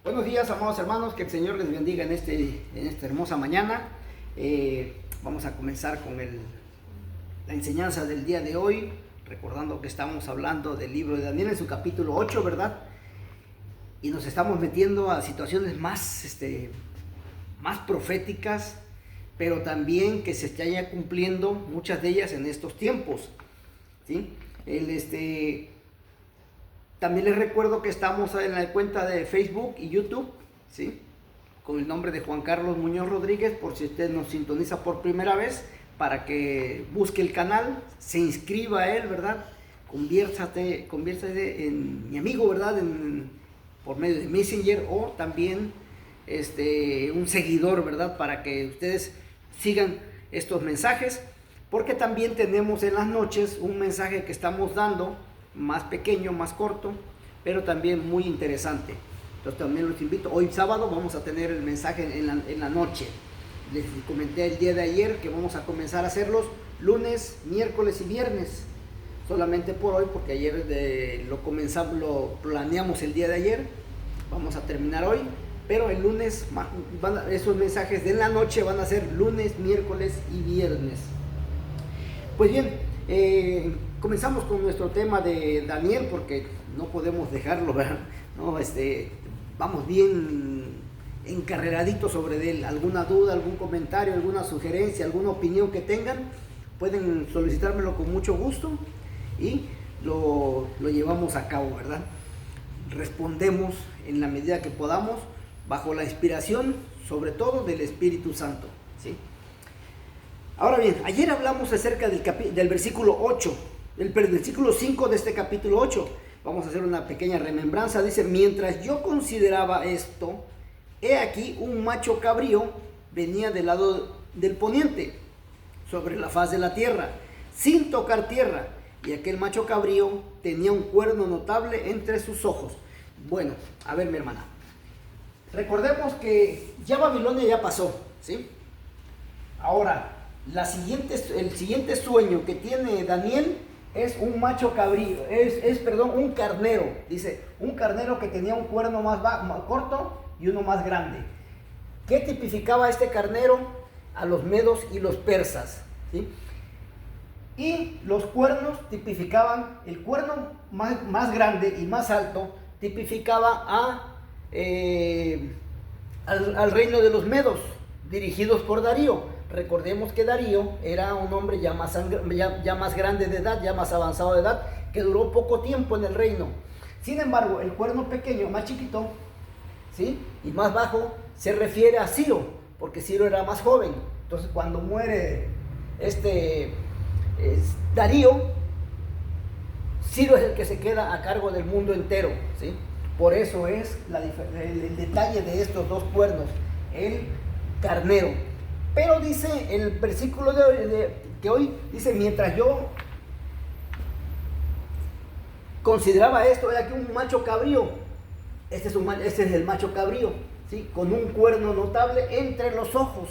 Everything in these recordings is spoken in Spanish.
Buenos días, amados hermanos, que el Señor les bendiga en esta hermosa mañana. Vamos a comenzar con la enseñanza del día de hoy, recordando que estamos hablando del libro de Daniel en su capítulo 8, ¿verdad? Y nos estamos metiendo a situaciones más proféticas, pero también que se están cumpliendo muchas de ellas en estos tiempos, ¿sí? También les recuerdo que estamos en la cuenta de Facebook y YouTube, ¿sí? Con el nombre de Juan Carlos Muñoz Rodríguez, por si usted nos sintoniza por primera vez, para que busque el canal, se inscriba a él, ¿verdad? Conviértase en mi amigo, ¿verdad? Por medio de Messenger, o también un seguidor, ¿verdad? Para que ustedes sigan estos mensajes, porque también tenemos en las noches un mensaje que estamos dando, más pequeño, más corto, pero también muy interesante. Entonces también los invito. Hoy sábado vamos a tener el mensaje en la noche. Les comenté el día de ayer que vamos a comenzar a hacerlos lunes, miércoles y viernes, solamente por hoy, porque ayer lo planeamos el día de ayer. Vamos a terminar hoy, pero el lunes esos mensajes de la noche van a ser lunes, miércoles y viernes. Pues bien, comenzamos con nuestro tema de Daniel, porque no podemos dejarlo, ¿verdad? No, vamos bien encarreraditos sobre él. Alguna duda, algún comentario, alguna sugerencia, alguna opinión que tengan, pueden solicitármelo con mucho gusto y lo llevamos a cabo, ¿verdad? Respondemos en la medida que podamos, bajo la inspiración, sobre todo del Espíritu Santo, ¿sí? Ahora bien, ayer hablamos acerca del versículo 8, el versículo 5 de este capítulo 8. Vamos a hacer una pequeña remembranza. Dice: mientras yo consideraba esto, he aquí un macho cabrío venía del lado del poniente, sobre la faz de la tierra, sin tocar tierra, y aquel macho cabrío tenía un cuerno notable entre sus ojos. Bueno, a ver, mi hermana, recordemos que ya Babilonia ya pasó, ¿sí? Ahora, el siguiente sueño que tiene Daniel es un macho cabrío, un carnero. Dice, un carnero que tenía un cuerno más corto y uno más grande. ¿Qué tipificaba este carnero? A los medos y los persas, ¿sí? Y los cuernos tipificaban, el cuerno más grande y más alto tipificaba al reino de los medos, dirigidos por Darío. Recordemos que Darío era un hombre ya más grande de edad, ya más avanzado de edad, que duró poco tiempo en el reino. Sin embargo, el cuerno pequeño, más chiquito, ¿sí?, y más bajo, se refiere a Ciro, porque Ciro era más joven. Entonces, cuando muere Darío, Ciro es el que se queda a cargo del mundo entero, ¿sí? Por eso es el detalle de estos dos cuernos, el carnero. Pero dice el versículo que hoy dice: mientras yo consideraba esto, era aquí un macho cabrío. Este es el macho cabrío, ¿sí?, con un cuerno notable entre los ojos.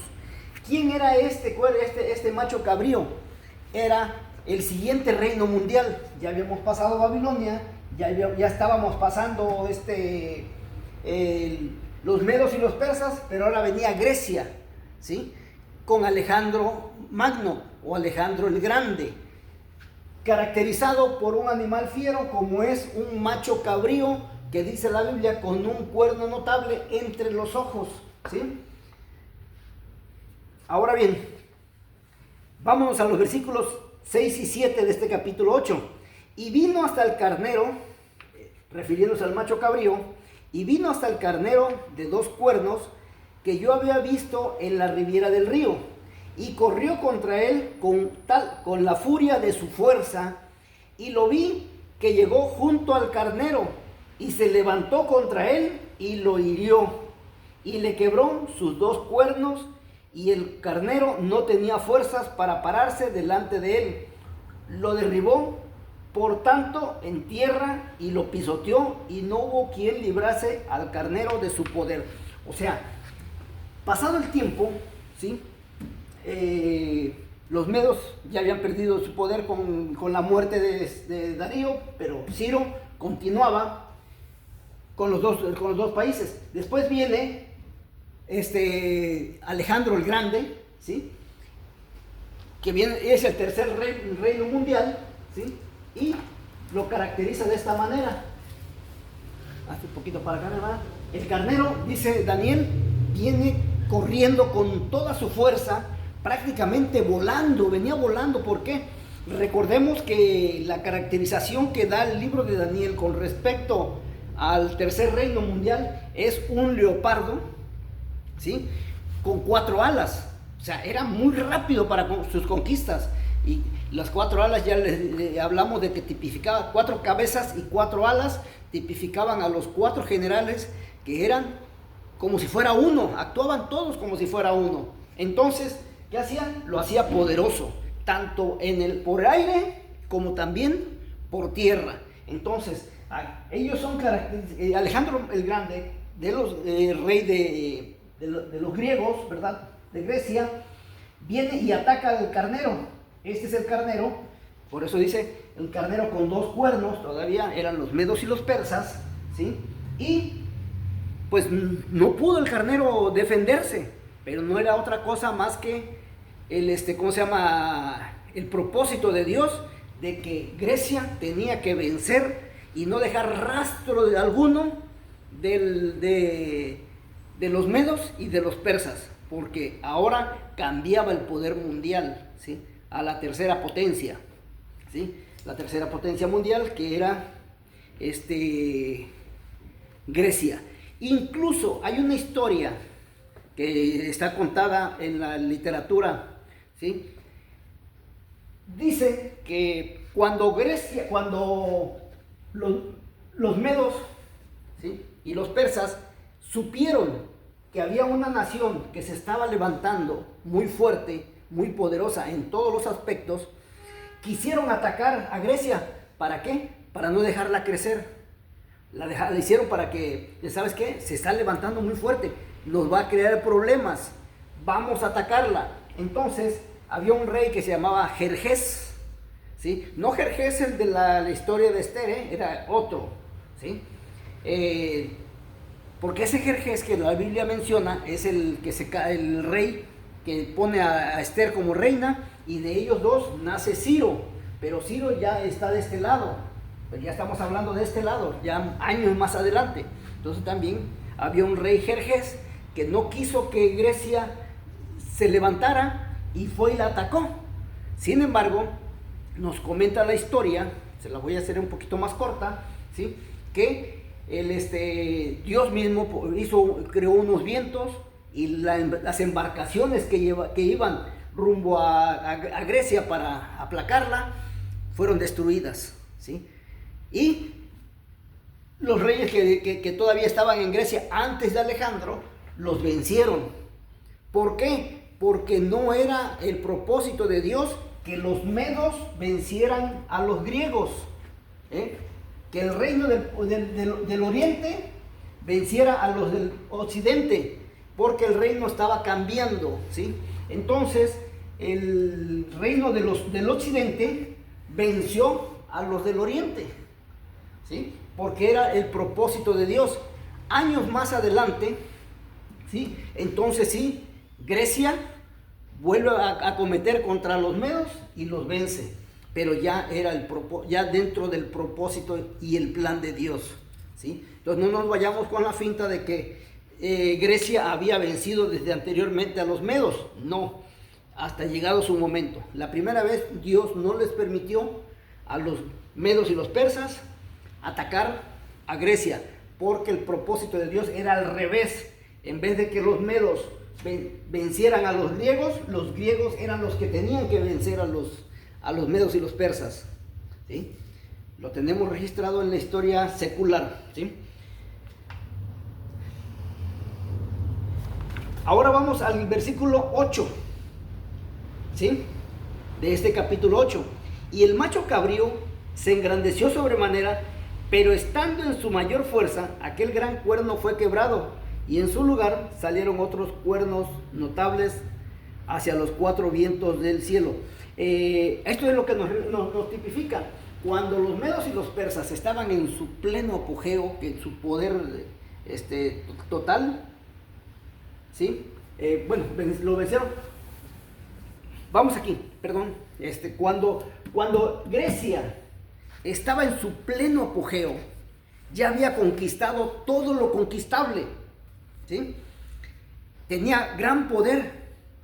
¿Quién era este macho cabrío? Era el siguiente reino mundial. Ya habíamos pasado Babilonia, ya estábamos pasando los medos y los persas, pero ahora venía Grecia, ¿sí?, con Alejandro Magno o Alejandro el Grande, caracterizado por un animal fiero como es un macho cabrío, que dice la Biblia, con un cuerno notable entre los ojos, ¿sí? Ahora bien, vámonos a los versículos 6 y 7 de este capítulo 8. Y vino hasta el carnero, refiriéndose al macho cabrío, y vino hasta el carnero de dos cuernos que yo había visto en la ribera del río, y corrió contra él con la furia de su fuerza, y lo vi que llegó junto al carnero, y se levantó contra él, y lo hirió, y le quebró sus dos cuernos, y el carnero no tenía fuerzas para pararse delante de él. Lo derribó, por tanto, en tierra, y lo pisoteó, y no hubo quien librase al carnero de su poder. O sea, pasado el tiempo, ¿sí?, los medos ya habían perdido su poder con la muerte de Darío, pero Ciro continuaba. con los dos países. Después viene Alejandro el Grande, ¿sí? Que viene, es el tercer reino mundial, ¿sí? Y lo caracteriza de esta manera. Hace un poquito para acá, ¿verdad? El carnero, dice Daniel, viene corriendo con toda su fuerza, prácticamente volando, venía volando. ¿Por qué? Recordemos que la caracterización que da el libro de Daniel con respecto al tercer reino mundial es un leopardo, ¿sí? Con 4 alas. O sea, era muy rápido para sus conquistas. Y las 4 alas ya le hablamos de que tipificaba 4 cabezas y 4 alas, tipificaban a los 4 generales que eran como si fuera uno, actuaban todos como si fuera uno. Entonces, ¿qué hacían? Lo hacía poderoso, tanto por aire como también por tierra. Entonces, ellos son Alejandro el Grande, rey de los griegos, ¿verdad? De Grecia, viene y ataca al carnero. Este es el carnero, por eso dice el carnero con 2 cuernos, todavía eran los medos y los persas, ¿sí? Y pues no pudo el carnero defenderse, pero no era otra cosa más que ¿cómo se llama? El propósito de Dios de que Grecia tenía que vencer y no dejar rastro de alguno de los medos y de los persas, porque ahora cambiaba el poder mundial, ¿sí? A la tercera potencia, ¿sí? La tercera potencia mundial, que era Grecia. Incluso hay una historia que está contada en la literatura, ¿sí? Dice que cuando los medos, ¿sí? Y los persas supieron que había una nación que se estaba levantando muy fuerte, muy poderosa en todos los aspectos, quisieron atacar a Grecia. ¿Para qué? Para no dejarla crecer. La hicieron para que, ¿sabes qué? Se está levantando muy fuerte, nos va a crear problemas, vamos a atacarla. Entonces, había un rey que se llamaba Jerjes, ¿sí? No Jerjes el de la historia de Esther, era otro, ¿sí? Porque ese Jerjes que la Biblia menciona es el rey que pone a Esther como reina, y de ellos dos nace Ciro, pero Ciro ya está de este lado, pero ya estamos hablando de este lado, ya años más adelante. Entonces también había un rey Jerjes que no quiso que Grecia se levantara y fue y la atacó. Sin embargo, nos comenta la historia, se la voy a hacer un poquito más corta, ¿sí? Que Dios mismo creó unos vientos y las embarcaciones que iban rumbo a Grecia para aplacarla fueron destruidas, ¿sí? Y los reyes que todavía estaban en Grecia antes de Alejandro los vencieron. ¿Por qué? Porque no era el propósito de Dios que los medos vencieran a los griegos, que el reino del oriente venciera a los del occidente, porque el reino estaba cambiando, ¿sí? Entonces el reino del occidente venció a los del oriente, ¿sí? Porque era el propósito de Dios. Años más adelante, ¿sí? Entonces sí, Grecia vuelve a cometer contra los medos y los vence, pero ya era ya dentro del propósito y el plan de Dios, ¿sí? Entonces no nos vayamos con la finta de que Grecia había vencido desde anteriormente a los medos. No, hasta llegado su momento. La primera vez Dios no les permitió a los medos y los persas atacar a Grecia, porque el propósito de Dios era al revés. En vez de que los medos vencieran a los griegos eran los que tenían que vencer a los medos y los persas, ¿sí? Lo tenemos registrado en la historia secular, ¿sí? Ahora vamos al versículo 8, ¿sí? De este capítulo 8. Y el macho cabrío se engrandeció sobremanera, pero estando en su mayor fuerza, aquel gran cuerno fue quebrado, y en su lugar salieron otros cuernos notables hacia los 4 vientos del cielo. Esto es lo que nos tipifica. cuando los medos y los persas estaban en su pleno apogeo, en su poder total, ¿sí? Lo vencieron. Vamos aquí, perdón. Cuando Grecia estaba en su pleno apogeo, ya había conquistado todo lo conquistable, ¿sí? Tenía gran poder,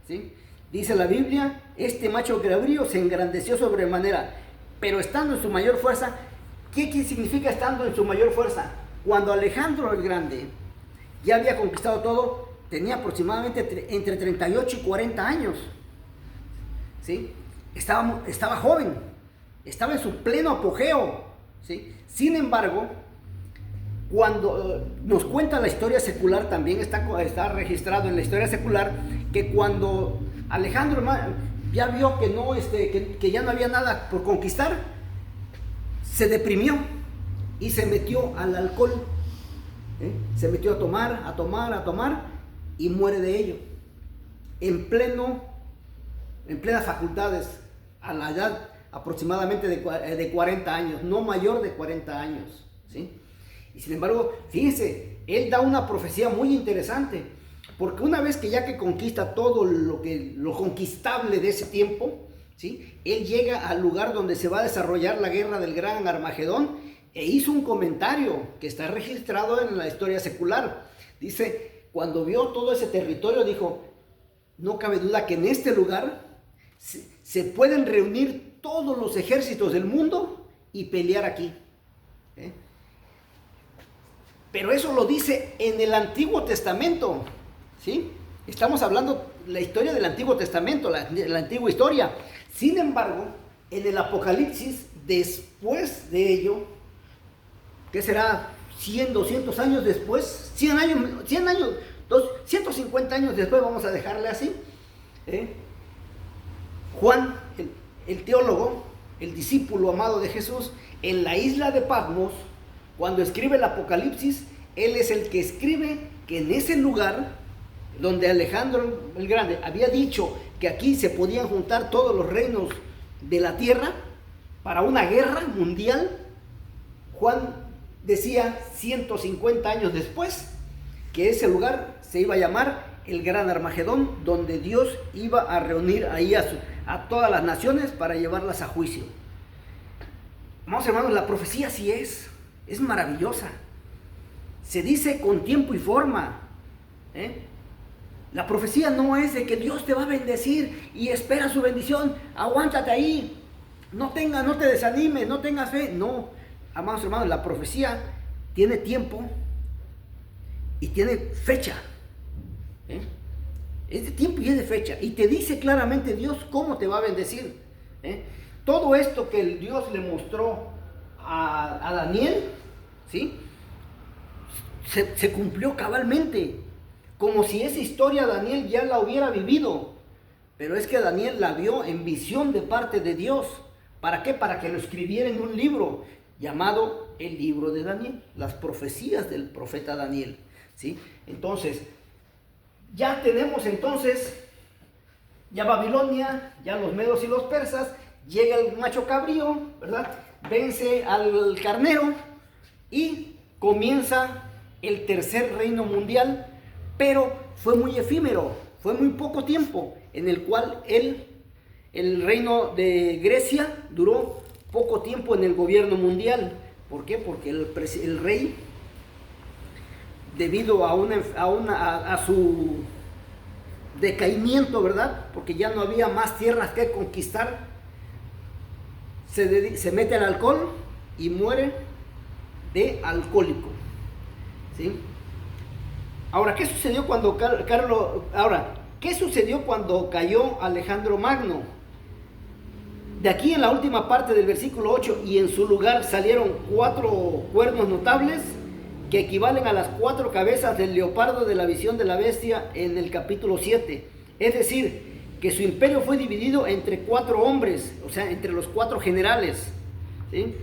¿sí? Dice la Biblia, este macho cabrío se engrandeció sobremanera, pero estando en su mayor fuerza. ¿Qué significa estando en su mayor fuerza? Cuando Alejandro el Grande ya había conquistado todo, tenía aproximadamente entre 38 y 40 años, ¿sí? Estaba joven, estaba en su pleno apogeo, ¿sí? Sin embargo, cuando nos cuenta la historia secular, también está registrado en la historia secular, que cuando Alejandro ya vio que, que ya no había nada por conquistar, se deprimió y se metió al alcohol, se metió a tomar y muere de ello, en plenas facultades, a la edad aproximadamente de 40 años, no mayor de 40 años, ¿sí? Y sin embargo, fíjense, él da una profecía muy interesante, porque una vez que conquista todo lo conquistable de ese tiempo, ¿sí? Él llega al lugar donde se va a desarrollar la guerra del gran Armagedón, e hizo un comentario que está registrado en la historia secular. Dice, cuando vio todo ese territorio, dijo, no cabe duda que en este lugar se pueden reunir todos los ejércitos del mundo y pelear aquí. Pero eso lo dice en el Antiguo Testamento, ¿sí? Estamos hablando de la historia del Antiguo Testamento, la antigua historia. Sin embargo, en el Apocalipsis, después de ello, ¿qué será? 100, 200 años después, 100 años, 150 años después, vamos a dejarle así. Juan, el teólogo, el discípulo amado de Jesús, en la isla de Patmos, cuando escribe el Apocalipsis, él es el que escribe que en ese lugar donde Alejandro el Grande había dicho que aquí se podían juntar todos los reinos de la tierra para una guerra mundial, Juan decía 150 años después que ese lugar se iba a llamar el Gran Armagedón, donde Dios iba a reunir ahí a todas las naciones para llevarlas a juicio. Vamos, hermanos, la profecía sí es maravillosa. Se dice con tiempo y forma. La profecía no es de que Dios te va a bendecir y espera su bendición, aguántate ahí, no te desanimes, no tengas fe. No, amados hermanos, la profecía tiene tiempo y tiene fecha. Es de tiempo y es de fecha, y te dice claramente Dios cómo te va a bendecir. Todo esto que el Dios le mostró a Daniel, ¿sí? Se cumplió cabalmente, como si esa historia Daniel ya la hubiera vivido. Pero es que Daniel la vio en visión de parte de Dios. ¿Para qué? Para que lo escribiera en un libro llamado el libro de Daniel, las profecías del profeta Daniel, ¿sí? Entonces, ya tenemos ya Babilonia, ya los medos y los persas, llega el macho cabrío, ¿verdad? Vence al carnero y comienza el tercer reino mundial, pero fue muy efímero, fue muy poco tiempo, en el cual el reino de Grecia duró poco tiempo en el gobierno mundial. ¿Por qué? Porque el rey, debido a su decaimiento, ¿verdad? Porque ya no había más tierras que conquistar, se mete al alcohol y muere de alcohólico, ¿sí? Ahora, ¿qué sucedió cuando ¿qué sucedió cuando cayó Alejandro Magno? De aquí en la última parte del versículo 8, y en su lugar salieron 4 cuernos notables que equivalen a las 4 cabezas del leopardo de la visión de la bestia en el capítulo 7. Es decir, que su imperio fue dividido entre 4 hombres, o sea, entre los 4 generales, ¿sí?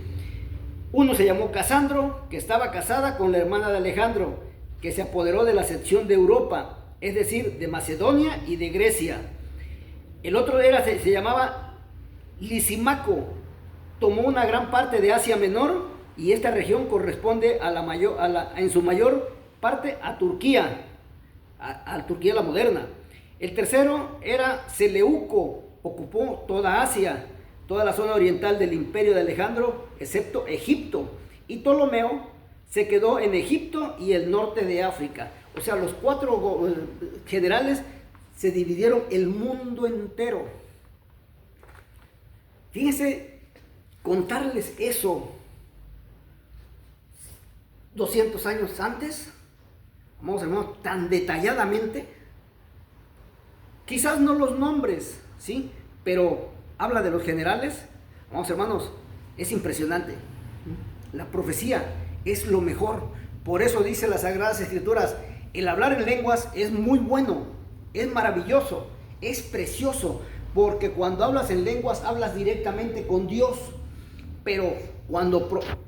Uno se llamó Casandro, que estaba casada con la hermana de Alejandro, que se apoderó de la sección de Europa, es decir, de Macedonia y de Grecia. El otro se llamaba Lisímaco, tomó una gran parte de Asia Menor y esta región corresponde en su mayor parte a Turquía, a Turquía la moderna. El tercero era Seleuco, ocupó toda Asia, toda la zona oriental del imperio de Alejandro, excepto Egipto. Y Ptolomeo se quedó en Egipto y el norte de África. O sea, los 4 generales se dividieron el mundo entero. Fíjense, contarles eso 200 años antes, vamos hermanos, tan detalladamente, quizás no los nombres, ¿sí? Pero habla de los generales, vamos hermanos, es impresionante. La profecía es lo mejor. Por eso dice las Sagradas Escrituras, el hablar en lenguas es muy bueno, es maravilloso, es precioso, porque cuando hablas en lenguas hablas directamente con Dios. Pero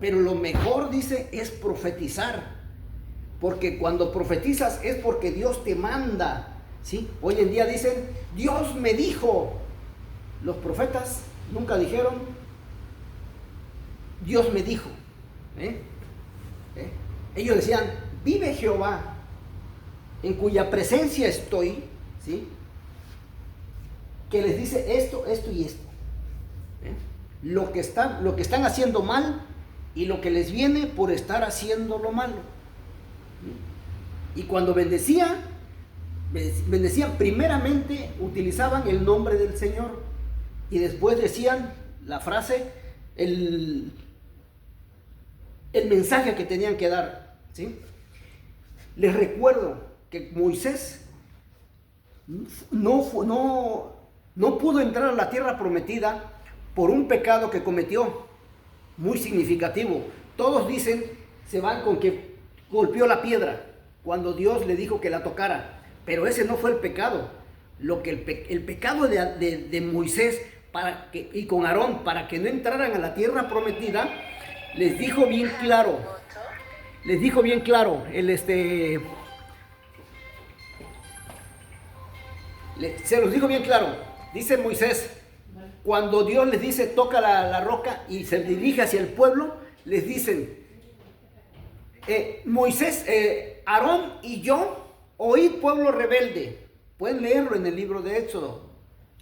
lo mejor, dice, es profetizar, porque cuando profetizas es porque Dios te manda, ¿sí? Hoy en día dicen, Dios me dijo. Los profetas nunca dijeron, Dios me dijo. Ellos decían, vive Jehová, en cuya presencia estoy, ¿sí? Que les dice esto, esto y esto. Lo que están haciendo mal y lo que les viene por estar haciendo lo malo. Y cuando bendecían primeramente utilizaban el nombre del Señor y después decían la frase, el mensaje que tenían que dar, ¿sí? Les recuerdo que Moisés no pudo entrar a la tierra prometida por un pecado que cometió, muy significativo. Todos dicen, se van con que golpeó la piedra cuando Dios le dijo que la tocara, pero ese no fue el pecado. El pecado de Moisés y con Aarón para que no entraran a la tierra prometida, les dijo bien claro, se los dijo bien claro. Dice Moisés, cuando Dios les dice toca la roca y se dirige hacia el pueblo, les dicen, Moisés, Aarón y yo, oíd pueblo rebelde. Pueden leerlo en el libro de Éxodo.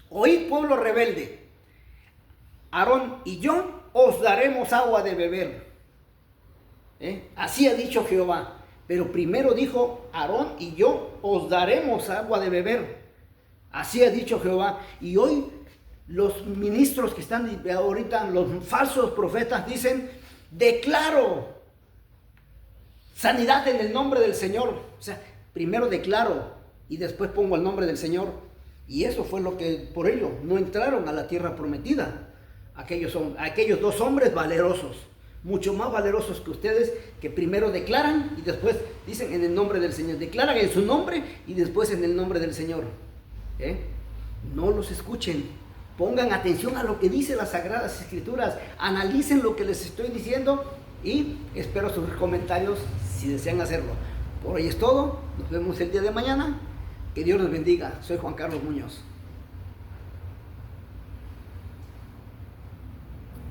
Oíd pueblo rebelde, Aarón y yo os daremos agua de beber. Así ha dicho Jehová. Pero primero dijo, Aarón y yo os daremos agua de beber. Así ha dicho Jehová. Y hoy los ministros que están ahorita, los falsos profetas dicen, declaro sanidad en el nombre del Señor. O sea, primero declaro y después pongo el nombre del Señor. Y eso fue lo que, por ello, no entraron a la tierra prometida. Aquellos 2 hombres valerosos, mucho más valerosos que ustedes, que primero declaran y después dicen en el nombre del Señor. Declaran en su nombre y después en el nombre del Señor. No los escuchen. Pongan atención a lo que dice las Sagradas Escrituras. Analicen lo que les estoy diciendo y espero sus comentarios si desean hacerlo. Por hoy es todo. Nos vemos el día de mañana. Que Dios los bendiga. Soy Juan Carlos Muñoz.